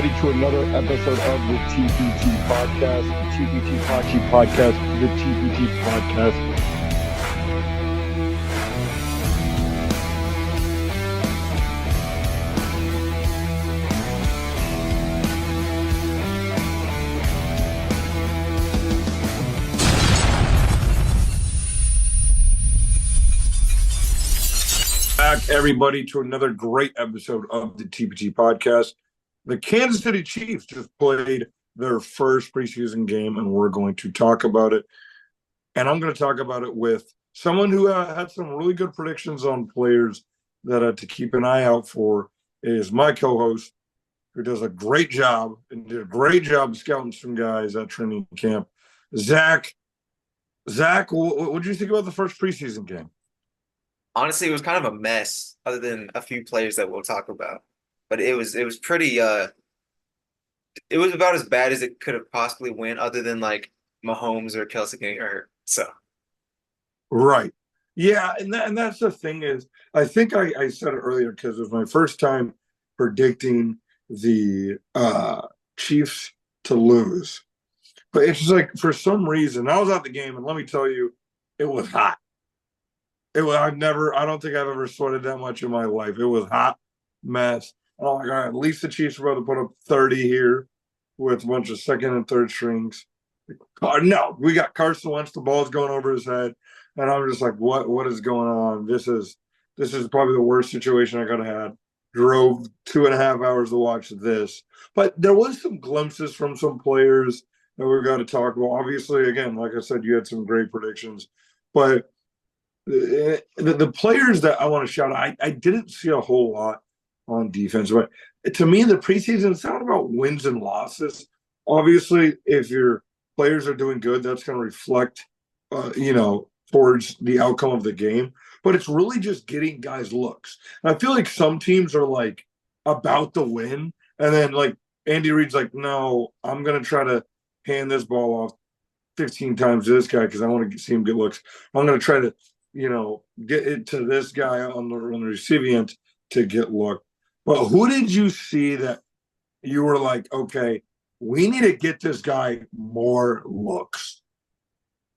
everybody, to another episode of the TPT Podcast, the TPT Podcast, the TPT Podcast. Back, everybody, to another great episode of the TPT Podcast. The Kansas City Chiefs just played their first preseason game, and we're going to talk about it. And I'm going to talk about it with someone who had some really good predictions on players that to keep an eye out for. Is my co-host, who does a great job and did a great job scouting some guys at training camp, Zach. Zach, what did you think about the first preseason game? Honestly, it was kind of a mess, other than a few players that we'll talk about. But it was pretty it was about as bad as it could have possibly went, other than like Mahomes or Kelsey getting hurt. So Right. Yeah, and that's the thing is, I think I said it earlier because it was my first time predicting the Chiefs to lose. But it's just like, for some reason, I was at the game, and let me tell you, it was hot. I don't think I've ever sweated that much in my life. It was hot mess. Oh my God, at least the Chiefs were about to put up 30 here with a bunch of second and third strings. No, we got Carson Wentz, the ball's going over his head. And I'm just like, what is going on? This is probably the worst situation I could have had. Drove 2.5 hours to watch this. But there was some glimpses from some players that we've got to talk about. Obviously, again, like I said, you had some great predictions. But the players that I want to shout out, I didn't see a whole lot on defense. But to me, the preseason, it's not about wins and losses. Obviously, if your players are doing good, that's going to reflect, towards the outcome of the game. But it's really just getting guys looks. And I feel like some teams are like about the win, and then like Andy Reid's like, no, I'm going to try to hand this ball off 15 times to this guy because I want to see him get looks. I'm going to try to get it to this guy on the receiving end to get look. But who did you see that you were like, okay, we need to get this guy more looks?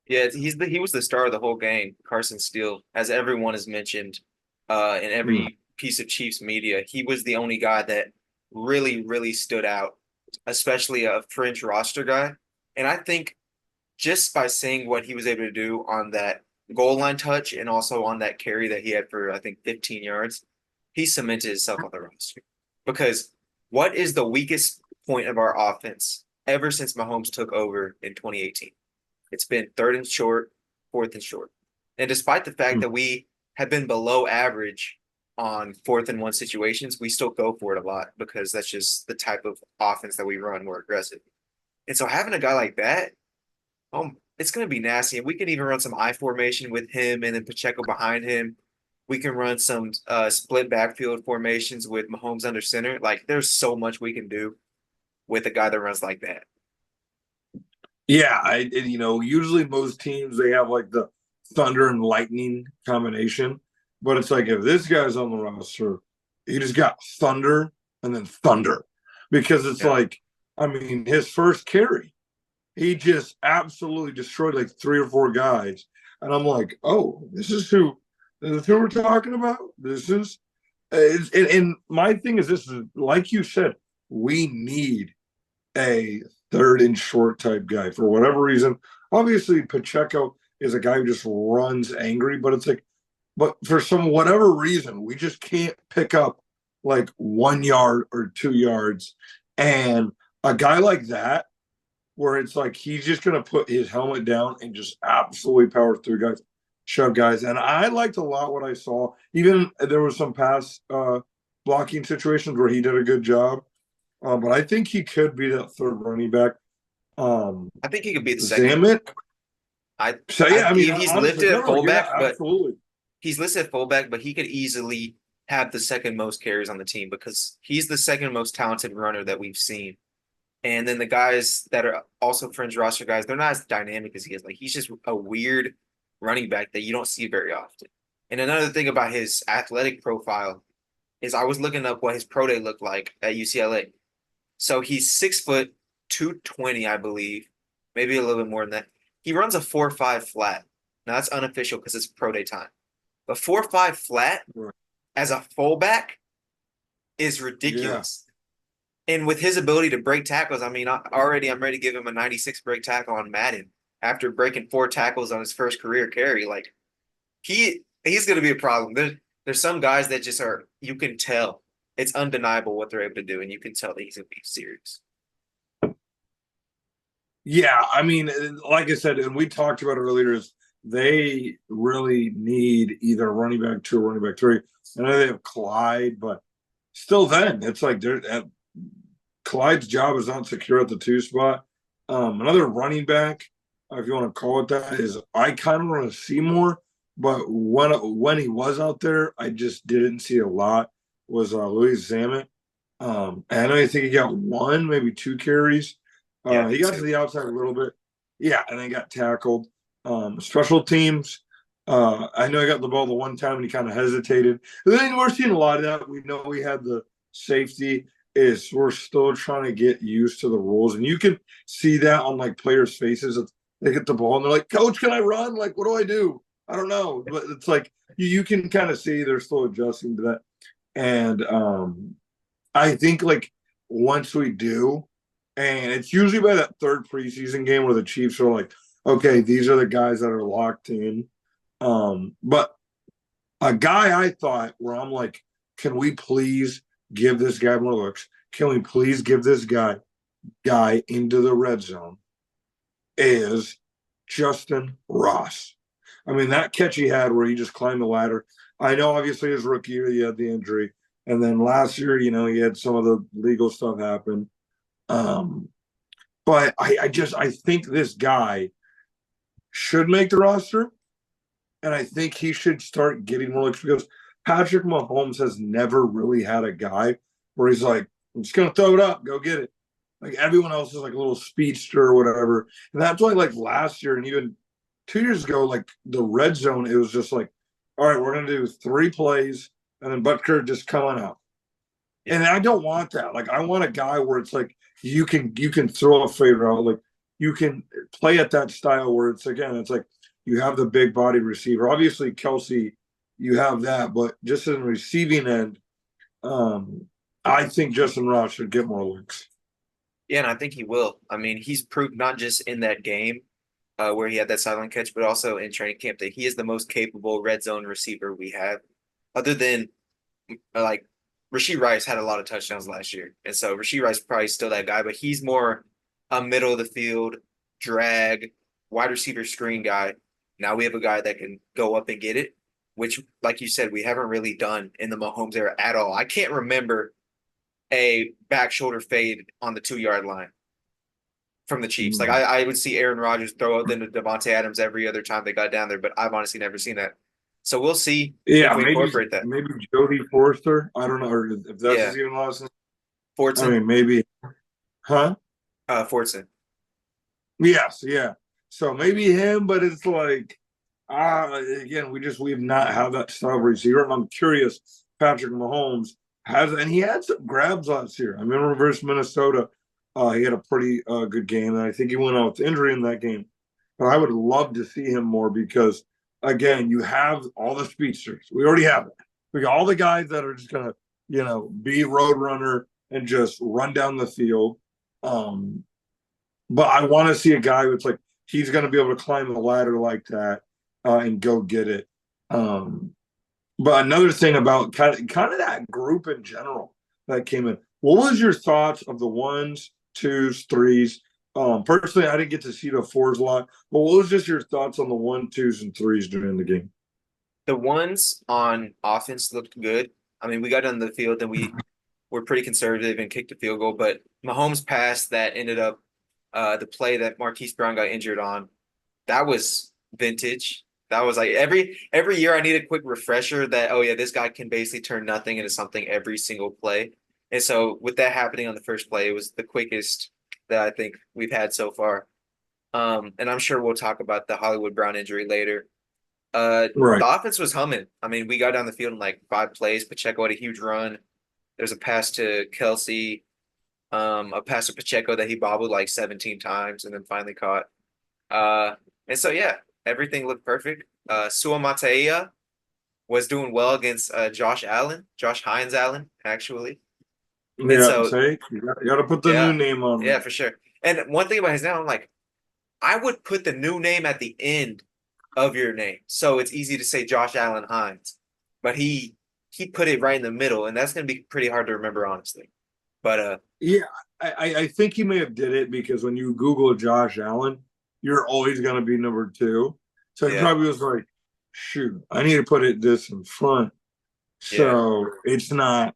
yeah, he was the star of the whole game, Carson Steele, as everyone has mentioned in every piece of Chiefs media. He was the only guy that really, really stood out, especially a fringe roster guy. And I think just by seeing what he was able to do on that goal line touch and also on that carry that he had for, I think, 15 yards, he cemented himself on the roster. Because what is the weakest point of our offense ever since Mahomes took over in 2018? It's been third and short, fourth and short. And despite the fact that we have been below average on 4th and 1 situations, we still go for it a lot because that's just the type of offense that we run, more aggressive. And so having a guy like that, it's going to be nasty. And we can even run some I formation with him and then Pacheco behind him. We can run some split backfield formations with Mahomes under center. Like, there's so much we can do with a guy that runs like that. Yeah, usually most teams, they have like the thunder and lightning combination. But it's like, if this guy's on the roster, he just got thunder and then thunder. Because it's like, his first carry, he just absolutely destroyed like 3 or 4 guys. And I'm like, oh, this is who we're talking about? And my thing is, this is, like you said, we need a third and short type guy for whatever reason. Obviously, Pacheco is a guy who just runs angry, but it's like, but for some whatever reason, we just can't pick up like 1 yard or 2 yards. And a guy like that, where it's like he's just going to put his helmet down and just absolutely power through guys, shove guys. And I liked a lot what I saw. Even there was some pass blocking situations where he did a good job. But I think he could be that third running back. I think he could be the second. Zammit. He's listed at fullback, absolutely. But he's listed at fullback, but he could easily have the second most carries on the team because he's the second most talented runner that we've seen. And then the guys that are also fringe roster guys, they're not as dynamic as he is. Like, he's just a weird running back that you don't see very often. And another thing about his athletic profile is I was looking up what his pro day looked like at UCLA. So he's 6 foot 220, I believe, maybe a little bit more than that. He runs a 4.5 flat. Now that's unofficial because it's pro day time. But 4.5 flat Right. as a fullback is Yeah. ridiculous. And with his ability to break tackles, I mean, I'm ready to give him a 96 break tackle on Madden after breaking 4 tackles on his first career carry. Like he's going to be a problem. There's some guys that just are. You can tell it's undeniable what they're able to do, and you can tell that he's going to be serious. Yeah, I mean, like I said, and we talked about earlier, is they really need either running back two or running back three. I know they have Clyde, but still, then it's like Clyde's job is not secure at the two spot. Another running back, if you want to call it that, is I kind of want to see more, but when he was out there, I just didn't see a lot. Was Louis Zammit? And I think he got one, maybe two carries. Yeah, I He think got to so. the outside a little bit. Yeah, and then got tackled. Special teams. I know he got the ball the one time and he kind of hesitated. And then we're seeing a lot of that. We know we had the safety. Is we're still trying to get used to the rules, and you can see that on like players' faces. They get the ball and they're like, "Coach, can I run? Like, what do I do? I don't know." But it's like you can kind of see they're still adjusting to that. And I think like once we do, and it's usually by that third preseason game where the Chiefs are like, okay, these are the guys that are locked in. But a guy I thought where I'm like, can we please give this guy more looks? Can we please give this guy into the red zone? Is Justin Ross. I mean, that catch he had where he just climbed the ladder. I know obviously his rookie year he had the injury. And then last year, he had some of the legal stuff happen. Um, but I think this guy should make the roster, and I think he should start getting more looks because Patrick Mahomes has never really had a guy where he's like, I'm just gonna throw it up, go get it. Like everyone else is like a little speedster or whatever. And that's why like last year and even 2 years ago, like the red zone, it was just like, all right, we're gonna do 3 plays and then Butker just come on out. Yeah, And I don't want that. Like I want a guy where it's like you can throw a fade route, like you can play at that style where it's like you have the big body receiver. Obviously, Kelsey, you have that, but just in the receiving end, um, I think Justin Ross should get more looks. yeah, and I think he will. I mean, he's proved not just in that game where he had that sideline catch, but also in training camp that he is the most capable red zone receiver we have, other than like Rasheed Rice had a lot of touchdowns last year, and so Rasheed Rice probably still that guy, but he's more a middle of the field drag wide receiver screen guy. Now we have a guy that can go up and get it, which, like you said, we haven't really done in the Mahomes era at all. I can't remember a back shoulder fade on the 2 yard line from the Chiefs. Like Mm. I would see Aaron Rodgers throw it into Devontae Adams every other time they got down there, but I've honestly never seen that. So we'll see if Yeah, we maybe incorporate that. maybe Jody Forster. I don't know or if that's Yeah, his even last name. I Fortson, mean, maybe, huh? Fortson. Yes, yeah. So maybe him, but it's like again, we've not had that style of receiver. And I'm curious, Patrick Mahomes has and he had some grabs last year. I remember versus Minnesota, he had a pretty good game, and I think he went out with injury in that game. But I would love to see him more because again, you have all the speedsters. We already have it. We got all the guys that are just gonna, be road runner and just run down the field. Um, but I want to see a guy that's like he's going to be able to climb the ladder like that and go get it. Um, but another thing about kind of that group in general that came in. What was your thoughts of the ones, twos, threes? Personally, I didn't get to see the fours a lot. But what was just your thoughts on the one, twos, and threes during the game? The ones on offense looked good. I mean, we got on the field and we were pretty conservative and kicked a field goal, but Mahomes' pass that ended up the play that Marquise Brown got injured on, that was vintage. That was like every year I need a quick refresher that, oh yeah, this guy can basically turn nothing into something every single play. And so with that happening on the first play, it was the quickest that I think we've had so far. And I'm sure we'll talk about the Hollywood Brown injury later. Right. The offense was humming. I mean, we got down the field in like 5 plays. Pacheco had a huge run. There's a pass to Kelsey. A Pastor Pacheco that he bobbled like 17 times and then finally caught. Uh, and so yeah, everything looked perfect. Sua Mateia was doing well against Josh Hines Allen, actually. And Yeah, so say you got to put the new yeah, name on yeah, there. for sure. And one thing about his name, I'm like, I would put the new name at the end of your name, so it's easy to say Josh Allen Hines. But he put it right in the middle, and that's gonna be pretty hard to remember, honestly. But Yeah, I think he may have did it because when you Google Josh Allen, you're always going to be number two. So he yeah, probably was like, shoot, I need to put it this in front. yeah, So it's not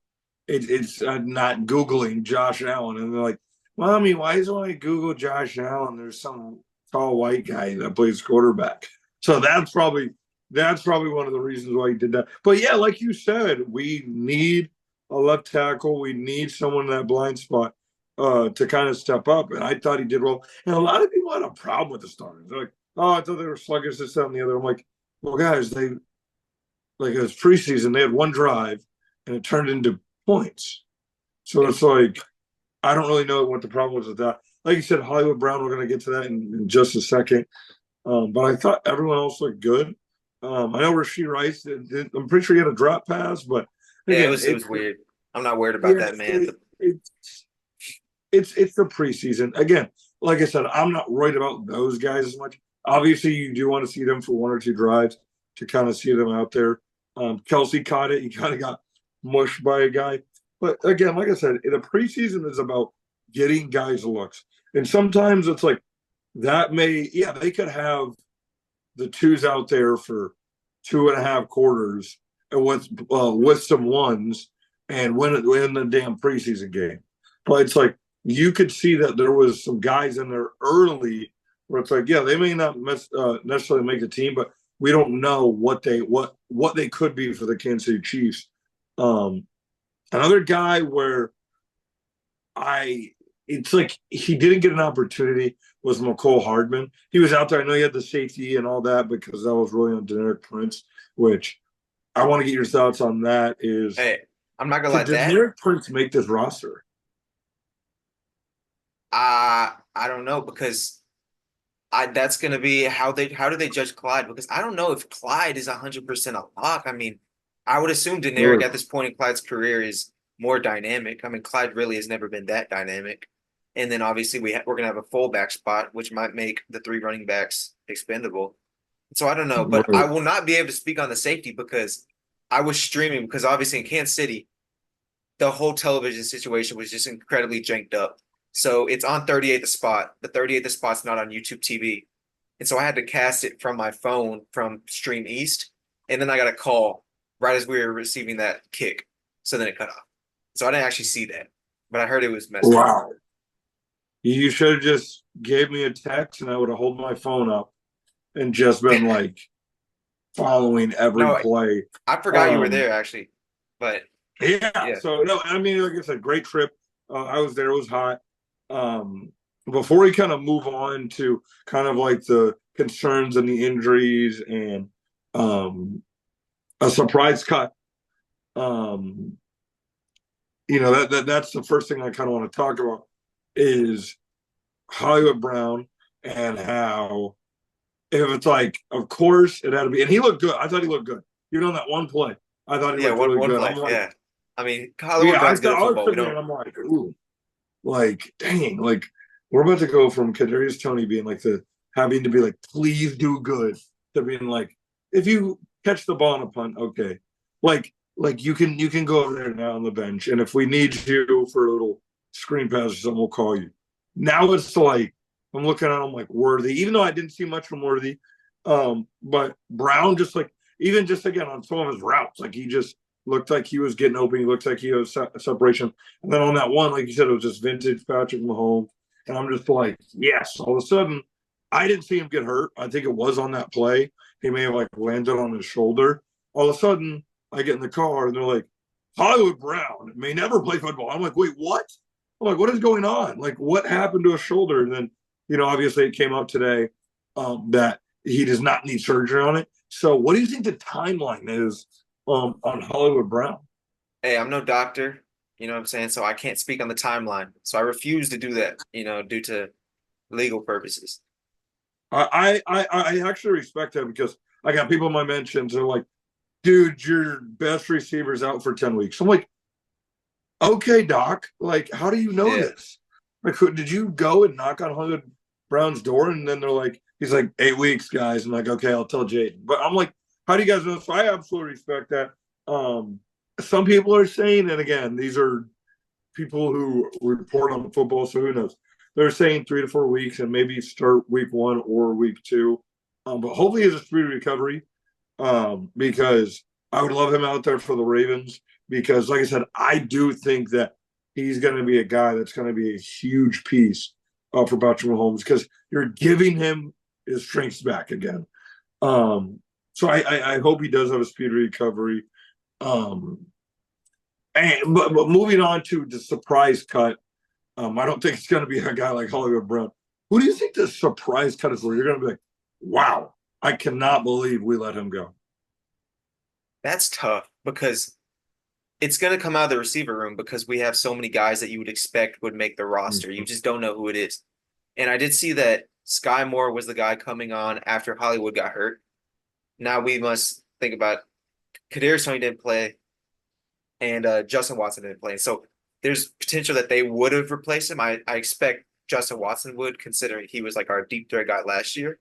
Googling Josh Allen. And they're like, Mommy, why is it when I Google Josh Allen, there's some tall white guy that plays quarterback? So that's probably one of the reasons why he did that. But yeah, like you said, we need a left tackle. We need someone in that blind spot to kind of step up. And I thought he did well. And a lot of people had a problem with the starters. They're like, oh, I thought they were sluggish, this, that, and the other. I'm like, well, guys, they like it was preseason, they had one drive and it turned into points. So it's like I don't really know what the problem was with that. Like you said, Hollywood Brown, we're going to get to that in just a second. But I thought everyone else looked good. I know Rasheed Rice. I'm pretty sure he had a drop pass, but yeah. It again, was weird. I'm not worried about yeah, that, man. it's it's the preseason. Again, like I said, I'm not worried about those guys as much. Obviously, you do want to see them for one or two drives to kind of see them out there. Kelsey caught it. He kind of got mushed by a guy. But again, like I said, the preseason is about getting guys looks. And sometimes it's like that yeah, they could have the twos out there for 2.5 quarters and with some ones and win the damn preseason game. But it's like you could see that there was some guys in there early where it's like, yeah, they may not necessarily make the team, but we don't know what they could be for the Kansas City Chiefs. Um, Another guy where I it's like he didn't get an opportunity was McCole Hardman. He was out there. I know he had the safety and all that because that was really on Deneric Prince, which I want to get your thoughts on that. Is Hey, I'm not gonna could let that. Deneric Prince make this roster? I don't know because I that's gonna be how do they judge Clyde? Because I don't know if Clyde is 100% a lock. I mean, I would assume Deneric Really? at this point in Clyde's career is more dynamic. I mean, Clyde really has never been that dynamic. And then obviously we're gonna have a fullback spot, which might make the three running backs expendable. So I don't know, but I Right. will not be able to speak on the safety because I was streaming because obviously in Kansas City the whole television situation was just incredibly janked up. So it's on 38 the spot. The 38 the spot's not on YouTube TV. And so I had to cast it from my phone from Stream East. And then I got a call right as we were receiving that kick. So then it cut off. So I didn't actually see that. But I heard it was messed up. Wow. You should have just gave me a text and I would have held my phone up and just been like following every No, play. I forgot you were Um, there actually. But Yeah. yeah. So no, I mean, like I said, great trip. I was there. It was hot. Um, Before we kind of move on to kind of like the concerns and the injuries and um, a surprise cut, um, that's the first thing I kind of want to talk about is Hollywood Brown and how if it's like, of course it had to be, and he looked good. I thought he looked good. Even on that one play, I thought he Yeah, looked one really one good. play. I'm like, Yeah. I mean, Hollywood yeah, Brown's good at I was football. We sitting there don't and I'm like, ooh, like, dang, like we're about to go from Kadarius Tony being like the having to be like, please do good to being like, if you catch the ball on a punt, okay. Like you can go over there now on the bench. And if we need you for a little screen pass or something, we'll call you. Now it's like I'm looking at him like Worthy, even though I didn't see much from Worthy. But Brown just like even just again on some of his routes, like he just looked like he was getting open. He looked like he was separation. And then on that one, like you said, it was just vintage Patrick Mahomes. And I'm just like, yes. All of a sudden, I didn't see him get hurt. I think it was on that play. He may have like landed on his shoulder. All of a sudden, I get in the car and they're like, Hollywood Brown may never play football. I'm like, wait, what? I'm like, what is going on? Like, what happened to his shoulder? And then, obviously it came out today that he does not need surgery on it. So, what do you think the timeline is on Hollywood Brown? Hey, I'm no doctor, You know what I'm saying? So I can't speak on the timeline. So I refuse to do that, due to legal purposes. I actually respect that because I got people in my mentions that are like, dude, your best receiver's out for 10 weeks. I'm like, okay, doc, like, how do you know Yeah. this? Like, did you go and knock on Hollywood Brown's door? And then they're like, he's like, 8 weeks, guys. I'm like, okay, I'll tell Jayden. But I'm like, how do you guys know? So I absolutely respect that. Some people are saying, and again, these are people who report on football, so who knows? They're saying 3 to 4 weeks and maybe start week 1 or week 2. But hopefully, it's a speedy recovery because I would love him out there for the Ravens because, like I said, I do think that he's going to be a guy that's going to be a huge piece for Patrick Mahomes because you're giving him his strengths back again. So I hope he does have a speedy recovery. Um, but moving on to the surprise cut, I don't think it's going to be a guy like Hollywood Brown. Who do you think the surprise cut is where you're going to be like, wow, I cannot believe we let him go? That's tough because it's going to come out of the receiver room because we have so many guys that you would expect would make the roster. You Mhm. just don't know who it is. And I did see that Sky Moore was the guy coming on after Hollywood got hurt. Now we must think about Kadarius Toney didn't play and Justin Watson didn't play. So there's potential that they would have replaced him. I expect Justin Watson would, considering he was like our deep threat guy last year.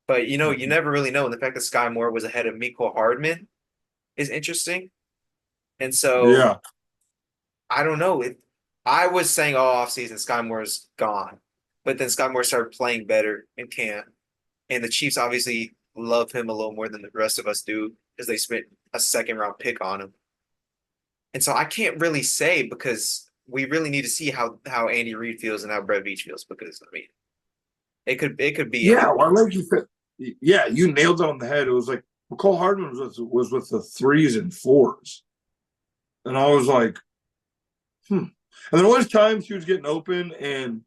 But you never really know. And the fact that Sky Moore was ahead of Miko Hardman is interesting. And so Yeah, I don't know. I was saying all offseason Sky Moore's gone. But then Sky Moore started playing better in camp. And the Chiefs obviously love him a little more than the rest of us do because they spent a second round pick on him. And so I can't really say because we really need to see how Andy Reid feels and how Brett Veach feels because I mean it could be yeah. anyone. Well, like you said, yeah, you nailed it on the head. It was like McCall Hardman was with the threes and fours, and I was like, hmm. And there was times he was getting open, and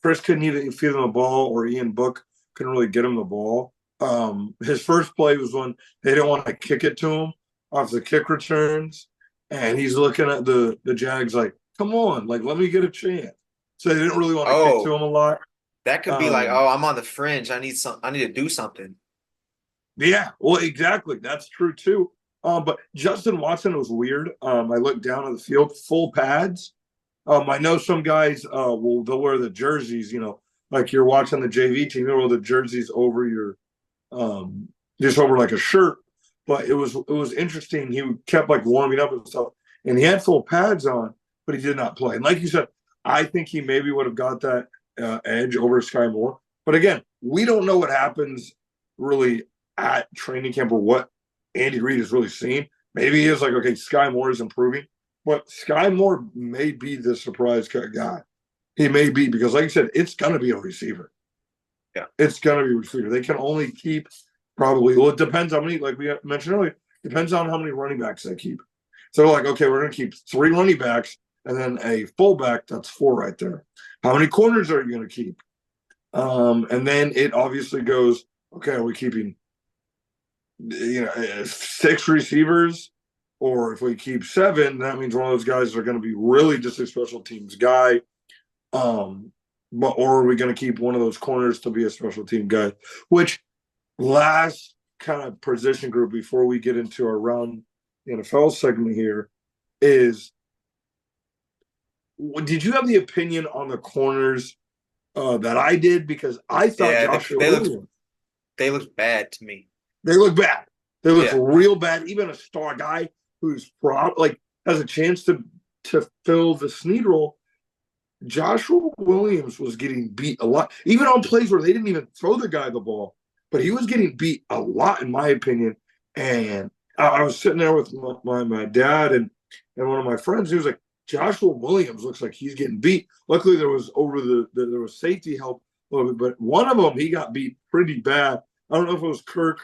Chris couldn't even feed him the ball, or Ian Book couldn't really get him the ball. His first play was when they didn't want to kick it to him off the kick returns, and he's looking at the Jags like, "Come on, like let me get a chance." So they didn't really want to kick to Oh, him a lot. that could be like, Um, oh, I'm on the fringe. I need to do something. yeah, well, exactly. That's true too. But Justin Watson was weird. I looked down at the field, full pads. I know some guys they'll wear the jerseys, like you're watching the JV team, they'll wear the jerseys over your um just over like a shirt. But it was interesting. He kept like warming up and stuff, and he had full pads on, but he did not play. And like you said, I think he maybe would have got that edge over Sky Moore. But again, we don't know what happens really at training camp or what Andy Reid is really seeing. Maybe he is like, okay, Sky Moore is improving, but Sky Moore may be the surprise guy. He may be because, like I said, it's going to be a receiver. Yeah. It's going to be a receiver. They can only keep probably, well, it depends how many, like we mentioned earlier, depends on how many running backs they keep. So they're like, okay, we're going to keep 3 running backs and then a fullback. That's 4 right there. How many corners are you going to keep? And then it obviously goes, okay, are we keeping 6 receivers, or if we keep 7, that means one of those guys are going to be really just a special teams guy. Or are we going to keep one of those corners to be a special team guy? Which last kind of position group before we get into our round NFL segment here is, did you have the opinion on the corners that I did? Because I thought Yeah, Joshua Williams, they look bad to me. they look bad. They look Yeah. real bad. Even a star guy who's like has a chance to fill the Snead role. Joshua Williams was getting beat a lot, even on plays where they didn't even throw the guy the ball, but he was getting beat a lot, in my opinion. And I was sitting there with my dad and one of my friends. He was like, Joshua Williams looks like he's getting beat. Luckily, there was there was safety help a little bit, but one of them he got beat pretty bad. I don't know if it was Kirk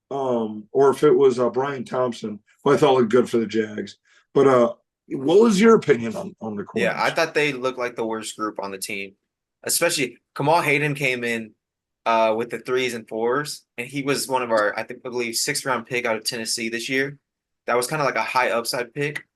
or if it was Brian Thompson, who I thought looked good for the Jags. But what was your opinion on the Yeah, I corners? thought they looked like the worst group on the team. Especially Kamal Hayden came in with the threes and fours, and he was one of our, I believe, 6th round pick out of Tennessee this year. That was kind of like a high upside pick.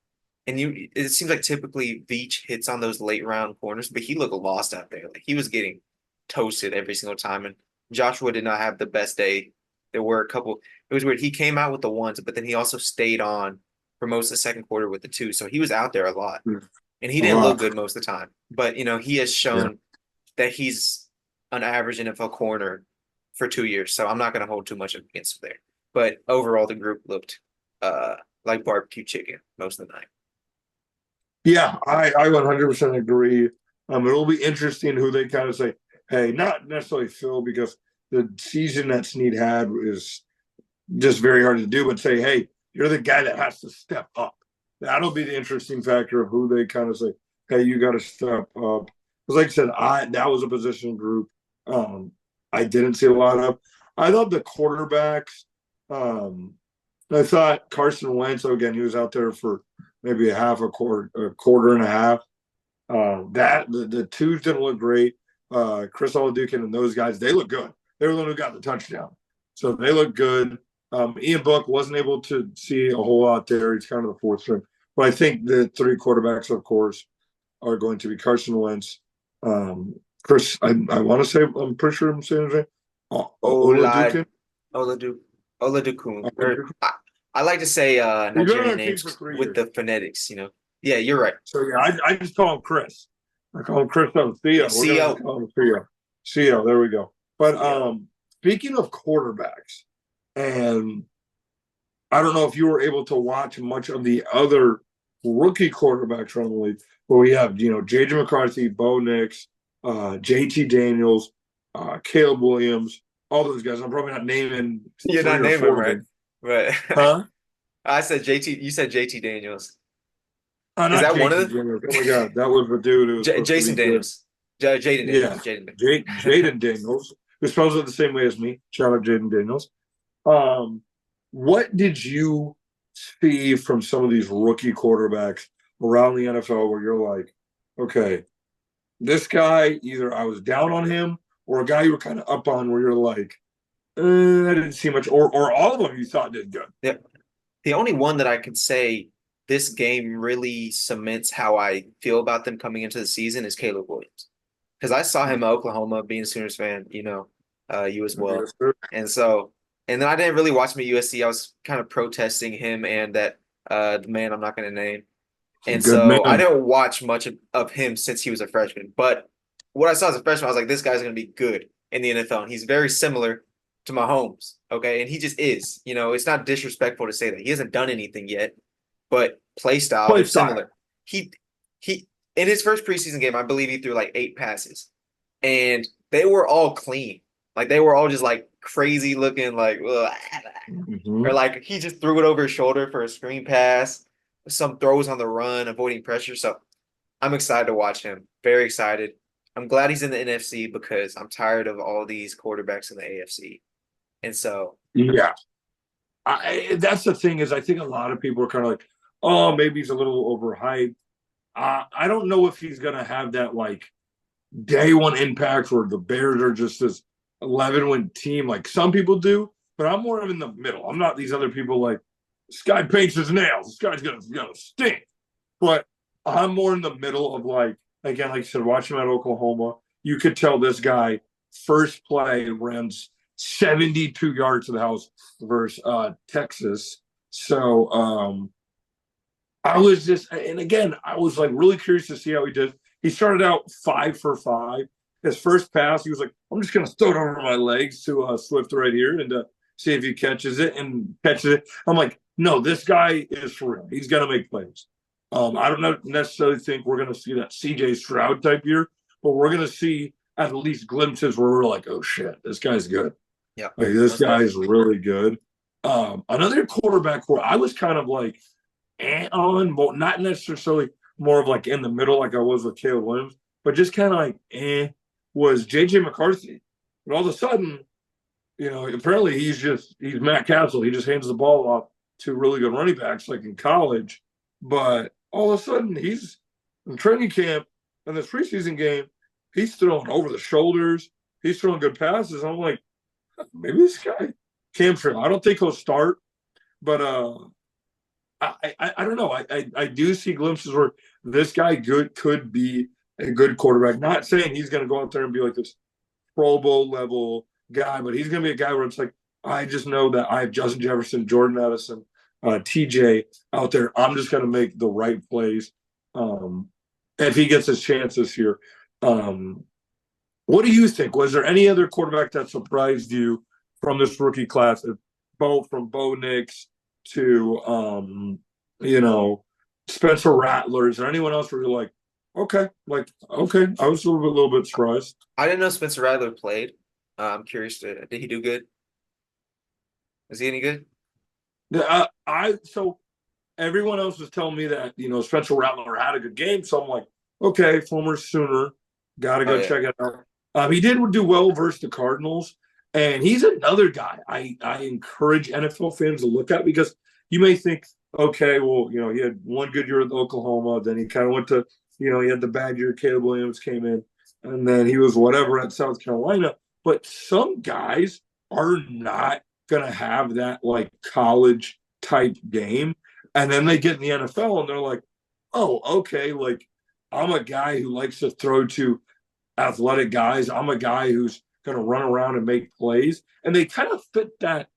And it seems like typically Veach hits on those late round corners, but he looked lost out there. Like he was getting toasted every single time. And Joshua did not have the best day. There were a couple. It was weird. He came out with the ones, but then he also stayed on for most of the second quarter with the two. So he was out there a lot, and he A didn't look lot. good most of the time. But he has Yeah. shown that he's an average NFL corner for 2 years. So I'm not going to hold too much against him there. But overall, the group looked like barbecue chicken most of the night. Yeah, I 100% agree. It'll be interesting who they kind of say, hey, not necessarily Phil, because the season that Snead had is just very hard to do, but say, hey, you're the guy that has to step up. That'll be the interesting factor of who they kind of say, hey, you got to step up. Because like I said, that was a position group I didn't see a lot of. I thought the quarterbacks, I thought Carson Wentz, again, he was out there for maybe a quarter and a half. That the twos didn't look great. Chris Oladukin and those guys, they look good. They were the one who got the touchdown, so they look good. Ian Book wasn't able to see a whole lot there. He's kind of the fourth string, but I think the three quarterbacks, of course, are going to be Carson Wentz, Chris. I want to say, I'm pretty sure I'm saying his name. Oladukin. Oladu Oladukun. I like to say Nigerian names with the phonetics. Yeah, you're right. So yeah, I just call him Chris. I call him Chris Theo. We're gonna just call him Theo. Theo, there we go. But speaking of quarterbacks, and I don't know if you were able to watch much of the other rookie quarterbacks around the league, but we have J.J. McCarthy, Bo Nix, J.T. Daniels, Caleb Williams, all those guys. I'm probably not naming. You're not naming right, but huh? I said JT. You said JT Daniels. Is that one of them? Oh my god, that was the dude who was Jason Daniels. Jayden Daniels. Yeah, Jayden Daniels, who spells it the same way as me. Shout out Jayden Daniels. What did you see from some of these rookie quarterbacks around the NFL where you're like, okay, this guy, either I was down on him or a guy you were kind of up on where you're like, I didn't see much, or all of them you thought did good? Yeah. The only one that I could say this game really cements how I feel about them coming into the season is Caleb Williams. Because I saw him at Oklahoma, being a Sooners fan, you as well. And then I didn't really watch him at USC. I was kind of protesting him and the man I'm not going to name. And so I didn't watch much of him since he was a freshman. But what I saw as a freshman, I was like, this guy's going to be good in the NFL. And he's very similar to Mahomes, okay? And he just is. It's not disrespectful to say that. He hasn't done anything yet, but play style is similar. He in his first preseason game, I believe he threw like 8 passes. And they were all clean. Like they were all just like crazy looking, like or like he just threw it over his shoulder for a screen pass, some throws on the run, avoiding pressure. So I'm excited to watch him. Very excited. I'm glad he's in the NFC because I'm tired of all these quarterbacks in the AFC. And so yeah, that's the thing is I think a lot of people are kind of like, oh, maybe he's a little overhyped. I don't know if he's gonna have that like day one impact where the Bears are just this 11-win team like some people do, but I'm more of in the middle. I'm not these other people like this guy paints his nails. This guy's gonna stink. But I'm more in the middle of like, again, like I said, watching him at Oklahoma, you could tell this guy first play runs 72 yards to the house versus Texas. So I was just, and again, I was like really curious to see how he did. He started out 5 for 5. His first pass, he was like, I'm just going to throw it over my legs to Swift right here and see if he catches it. I'm like, no, this guy is for real. He's going to make plays. I don't necessarily think we're going to see that CJ Stroud type year, but we're going to see at least glimpses where we're like, oh, shit, this guy's good. Yeah, like, this guy is really good. Another quarterback where I was kind of like, not necessarily more of like in the middle like I was with Caleb Williams, but just kind of like was J.J. McCarthy. And all of a sudden, apparently he's Matt Castle. He just hands the ball off to really good running backs like in college. But all of a sudden he's in training camp in this preseason game, he's throwing over the shoulders. He's throwing good passes. I'm like, maybe this guy Cam Trail. I don't think he'll start, but I don't know. I do see glimpses where this guy could be a good quarterback. Not saying he's going to go out there and be like this Pro Bowl level guy, but he's going to be a guy where it's like, I just know that I have Justin Jefferson, Jordan Addison, TJ out there. I'm just going to make the right plays. If he gets his chance this year. What do you think? Was there any other quarterback that surprised you from this rookie class? From Bo Nix to Spencer Rattler. Is there anyone else where you're okay, I was a little bit surprised. I didn't know Spencer Rattler played. I'm curious. Did he do good? Is he any good? So everyone else was telling me that Spencer Rattler had a good game, so I'm like, okay, former Sooner, gotta go check it out. He did do well versus the Cardinals, and he's another guy I encourage NFL fans to look at because you may think, okay, well, he had one good year with Oklahoma, then he kind of went to, he had the bad year. Caleb Williams came in, and then he was whatever at South Carolina. But some guys are not going to have that like college type game, and then they get in the NFL and they're like, oh, okay, like I'm a guy who likes to throw to athletic guys. I'm a guy who's going to run around and make plays. And they kind of fit that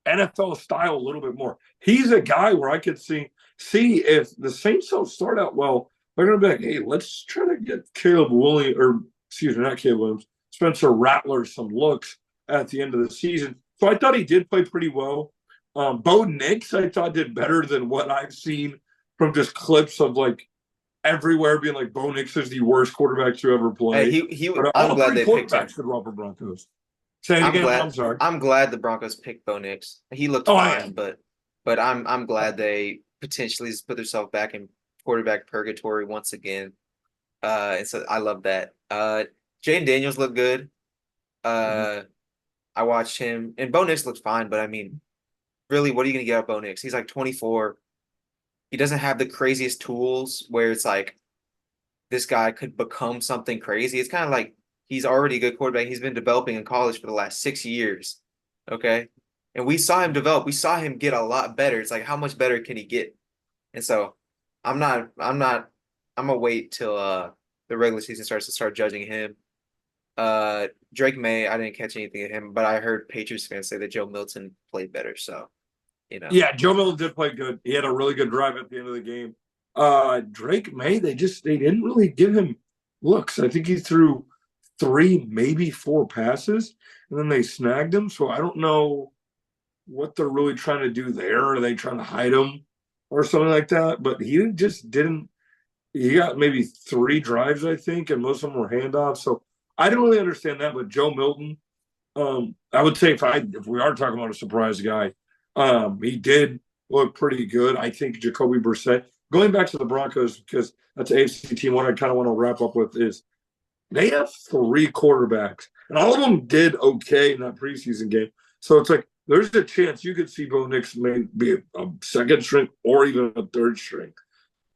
NFL style a little bit more. He's a guy where I could see if the Saints don't start out well, they're going to be like, hey, let's try to get Spencer Rattler some looks at the end of the season. So I thought he did play pretty well. Bo Nix, I thought, did better than what I've seen from just clips of like everywhere being like Bo Nix is the worst quarterback to ever play. Hey, I'm glad they picked him. Could run for Broncos. Say it again. I'm sorry. I'm glad the Broncos picked Bo Nix. He looked fine, but I'm glad they potentially put themselves back in quarterback purgatory once again. And so I love that. Jayden Daniels looked good. I watched him, and Bo Nix looked fine, but I mean, really, what are you going to get out of Bo Nix? He's like 24. He doesn't have the craziest tools where it's like this guy could become something crazy. It's kind of like he's already a good quarterback. He's been developing in college for the last 6 years. Okay. And we saw him develop. We saw him get a lot better. It's like, how much better can he get? And so I'm gonna wait till the regular season starts to start judging him. Drake May, I didn't catch anything of him, but I heard Patriots fans say that Joe Milton played better. So, Yeah, Joe Milton did play good. He had a really good drive at the end of the game. Drake May, they didn't really give him looks. I think he threw 3, maybe 4 passes, and then they snagged him. So I don't know what they're really trying to do there. Are they trying to hide him or something like that? But he just didn't. He got maybe 3 drives, I think, and most of them were handoffs. So I don't really understand that. But Joe Milton, I would say if we are talking about a surprise guy, he did look pretty good. I think Jacoby Brissett. Going back to the Broncos, because that's an AFC team, what I kind of want to wrap up with is they have 3 quarterbacks, and all of them did okay in that preseason game. So it's like there's a chance you could see Bo Nix be a second string or even a third string.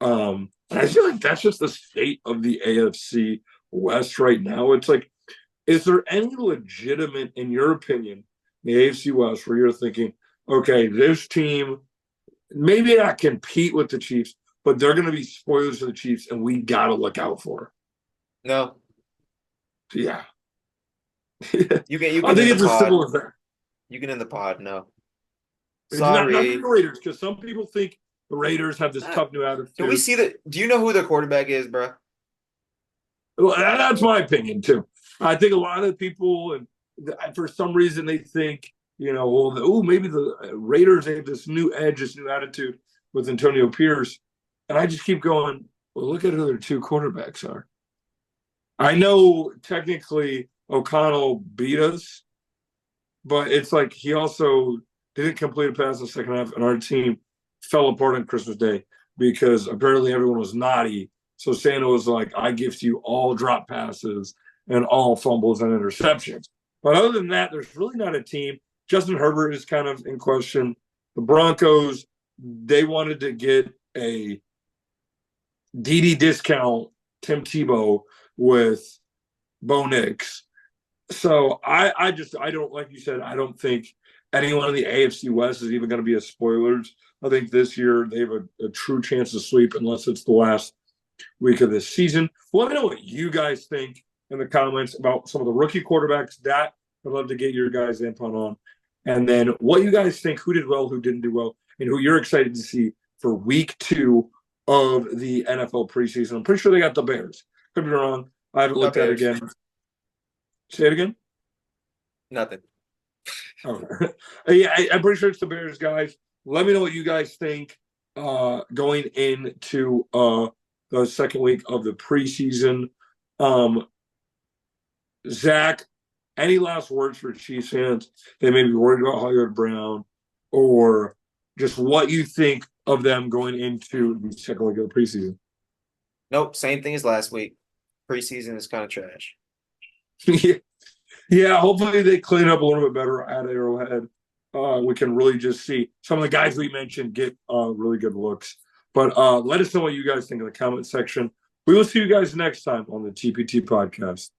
And I feel like that's just the state of the AFC West right now. It's like, is there any legitimate, in your opinion, in the AFC West where you're thinking, okay, this team maybe not compete with the Chiefs, but they're going to be spoilers for the Chiefs, and we got to look out for it? No. Yeah. You can I think it's as simple as that. You can end the pod. No. Sorry. Not the Raiders, because some people think the Raiders have this tough new attitude. Do we see do you know who their quarterback is, bro? Well, that's my opinion, too. I think a lot of people, and for some reason, they think, maybe the Raiders have this new edge, this new attitude with Antonio Pierce. And I just keep going, well, look at who their 2 quarterbacks are. I know technically O'Connell beat us, but it's like he also didn't complete a pass in the second half, and our team fell apart on Christmas Day because apparently everyone was naughty. So Santa was like, I gift you all drop passes and all fumbles and interceptions. But other than that, there's really not a team. Justin Herbert is kind of in question. The Broncos, they wanted to get a DD discount Tim Tebow with Bo Nix. So I don't, like you said, I don't think anyone in the AFC West is even going to be a spoilers. I think this year they have a true chance to sweep unless it's the last week of this season. Well, let me know what you guys think in the comments about some of the rookie quarterbacks. That I'd love to get your guys' input on. And then what you guys think, who did well, who didn't do well, and who you're excited to see for week 2 of the NFL preseason. I'm pretty sure they got the Bears. Could be wrong. I haven't looked at it again. Say it again? Nothing. Okay. Yeah, I'm pretty sure it's the Bears, guys. Let me know what you guys think going into the second week of the preseason. Zach, any last words for Chiefs fans? They may be worried about Hollywood Brown, or just what you think of them going into the second week of the preseason. Nope, same thing as last week. Preseason is kind of trash. Yeah, hopefully they clean up a little bit better at Arrowhead. We can really just see some of the guys we mentioned get really good looks. But let us know what you guys think in the comment section. We will see you guys next time on the TPT podcast.